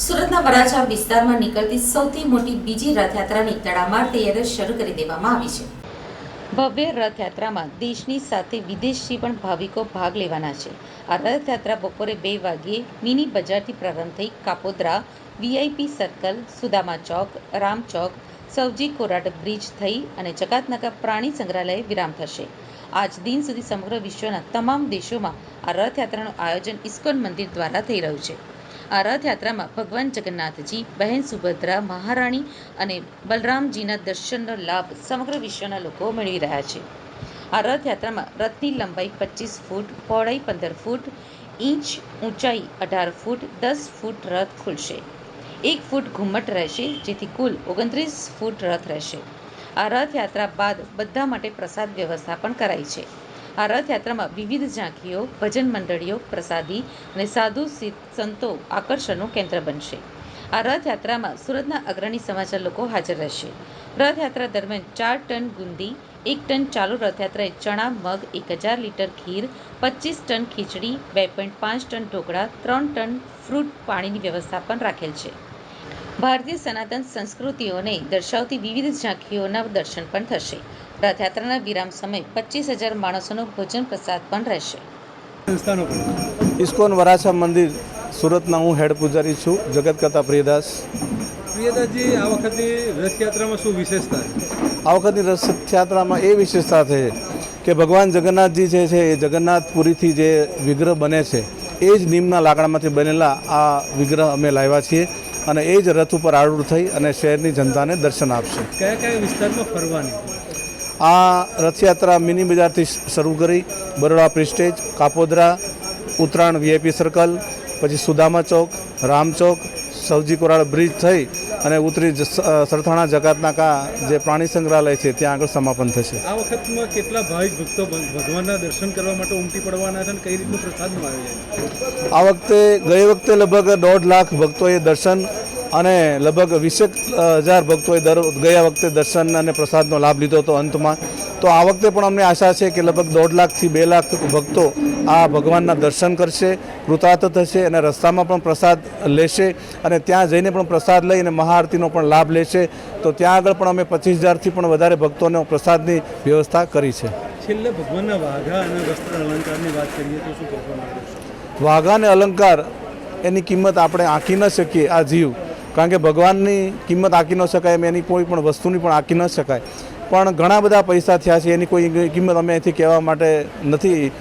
સુરતના વરાછા વિસ્તારમાં નીકળતી સૌથી મોટી બીજી રથયાત્રાની તડામાર તૈયારીઓ શરૂ કરી દેવામાં આવી છે. ભવ્ય રથયાત્રામાં દેશની સાથે વિદેશથી પણ ભાવિકો ભાગ લેવાના છે. આ રથયાત્રા બપોરે 2 વાગ્યે મિની બજારથી પ્રારંભ થઈ કાપોદ્રા, વીઆઈપી સર્કલ, સુદામા ચોક, રામ ચોક, સવજી કોરાટ બ્રિજ થઈ અને જકાતનાકા પ્રાણી સંગ્રહાલયે વિરામ થશે. આજ દિન સુધી સમગ્ર વિશ્વના તમામ દેશોમાં આ રથયાત્રાનું આયોજન ઇસ્કોન મંદિર દ્વારા થઈ રહ્યું છે. આ રથયાત્રામાં ભગવાન જગન્નાથજી, બહેન સુભદ્રા, મહારાણી અને બલરામજીના દર્શનનો લાભ સમગ્ર વિશ્વના લોકો મેળવી રહ્યા છે. આ રથયાત્રામાં રથની લંબાઈ 25 ફૂટ, પહોળાઈ 15 ફૂટ, ઇંચ, ઊંચાઈ 18 ફૂટ, 10 ફૂટ રથ ખુલશે. 1 ફૂટ ઘુમ્મટ રહેશે, જેથી કુલ 29 ફૂટ રથ રહેશે. આ રથયાત્રા બાદ બધા માટે પ્રસાદ વ્યવસ્થા પણ કરાઈ છે. આ રથયાત્રામાં વિવિધ ઝાંખીઓ, ભજન મંડળીઓ, પ્રસાદી અને સાધુ સંતો આકર્ષણનું કેન્દ્ર બનશે. આ રથયાત્રામાં સુરતના અગ્રણી સમાચાર લોકો હાજર રહેશે. રથયાત્રા દરમિયાન 4 ટન ગુંદી, 1 ટન ચાલુ રથયાત્રાએ ચણા, મગ, 1000 લીટર ખીર, 25 ટન ખીચડી, 2.5 ટન ઢોકળા, 3 ટન ફ્રૂટ પાણીની વ્યવસ્થા પણ રાખેલ છે. ભારતીય સનાતન સંસ્કૃતિઓને દર્શાવતી વિવિધ ઝાંખીઓના દર્શન પણ થશે. રથયાત્રાના વિરામ સમયે 25,000 માણસોનો ભોજન પ્રસાદ પણ રહેશે. ઇસ્કોન વરાછા મંદિર સુરતના હું હેડ પૂજારી છું, જગતકર્તા પ્રિયદાસ. પ્રિયદાસજી, આ વખતની રથયાત્રામાં શું વિશેષતા છે? આ વખતની રથયાત્રામાં એ વિશેષતા છે કે ભગવાન જગન્નાથજી જે છે એ જગન્નાથપુરીથી જે વિગ્રહ બને છે એ જ નીમના લાકડામાંથી બનેલા આ વિગ્રહ અમે લાવ્યા છીએ અને એ જ રથ ઉપર આરૂઢ થઈ અને શહેરની જનતાને દર્શન આપશે. કયા કયા વિસ્તારમાં ફરવાની? આ રથયાત્રા મિની બજારથી શરૂ કરી Baroda Prestige, Kapodra, Uttarayan VIP circle, પછી સુદામા ચોક, રામ ચોક, સવજી કોરાળ બ્રિજ થઈ અને ઉતરી સરથાણા જકાતનાકા જે પ્રાણી સંગ્રહાલય છે ત્યાં આગળ સમાપન થશે. આ વખતમાં કેટલા ભાવિક ભક્તો ભગવાનના દર્શન કરવા માટે ઉમટી પડવાના છે અને કઈ રીતનું પ્રસાદનું આયોજન? આ વખતે ગઈ વખતે લગભગ 1.5 લાખ ભક્તોએ દર્શન અને લગભગ 20,000 ભક્તોએ ગયા વખતે દર્શન અને પ્રસાદનો લાભ લીધો હતો અંતમાં. તો આ વખતે પણ અમને આશા છે કે લગભગ 1.5 લાખથી 2 લાખ ભક્તો આ ભગવાનના દર્શન કરશે, કૃતાર્થ થશે અને રસ્તામાં પણ પ્રસાદ લેશે અને ત્યાં જઈને પણ પ્રસાદ લઈ અને મહાઆરતીનો પણ લાભ લેશે. તો ત્યાં આગળ પણ અમે 25,000થી પણ વધારે ભક્તોને પ્રસાદની વ્યવસ્થા કરી છે. છેલ્લે ભગવાનના વાઘા અને વસ્ત્ર અલંકારની વાત કરીએ તો શું કહેવા માંગો છો? વાઘા અને અલંકાર એની કિંમત આપણે આંકી ન શકીએ આ જીવ, કારણ કે ભગવાનની કિંમત આંકી ન શકાય એમ એની કોઈ પણ વસ્તુની પણ આંકી ન શકાય. પણ ઘણા બધા પૈસા થયા છે, એની કોઈ કિંમત અમે અહીંથી કહેવા માટે નથી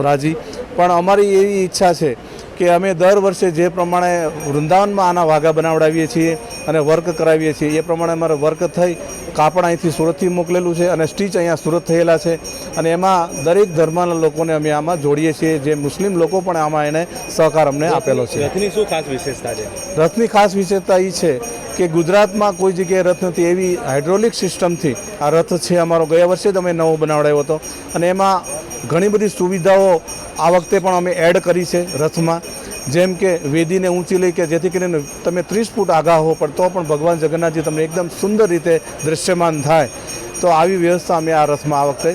રાજી. પણ અમારી એવી ઈચ્છા છે કે અમે દર વર્ષે જે પ્રમાણે વૃંદાવનમાં આના વાઘા બનાવડાવીએ છીએ અને વર્ક કરાવીએ છીએ એ પ્રમાણે અમારે વર્ક થઈ કાપડ અહીંથી સુરતથી મોકલેલું છે અને સ્ટીચ અહીંયા સુરત થયેલા છે અને એમાં દરેક ધર્મના લોકોને અમે આમાં જોડીએ છીએ. જે મુસ્લિમ લોકો પણ આમાં એને સહકાર અમને આપેલો છે. રથની શું ખાસ વિશેષતા છે? રથની ખાસ વિશેષતા એ છે કે ગુજરાતમાં કોઈ જગ્યાએ રથ નથી, એવી હાઇડ્રોલિક સિસ્ટમથી આ રથ છે અમારો. ગયા વર્ષે જ અમે નવો બનાવડાવ્યો હતો અને એમાં ઘણી બધી સુવિધાઓ આ વખતે પણ અમે એડ કરી છે રથમાં. જેમ કે વેદીને ઊંચી લઈ કે જેથી કરીને તમે 30 ફૂટ આઘા હો પણ તો પણ ભગવાન જગન્નાથજી તમને એકદમ સુંદર રીતે દૃશ્યમાન થાય. તો આવી વ્યવસ્થા અમે આ રથમાં આ વખતે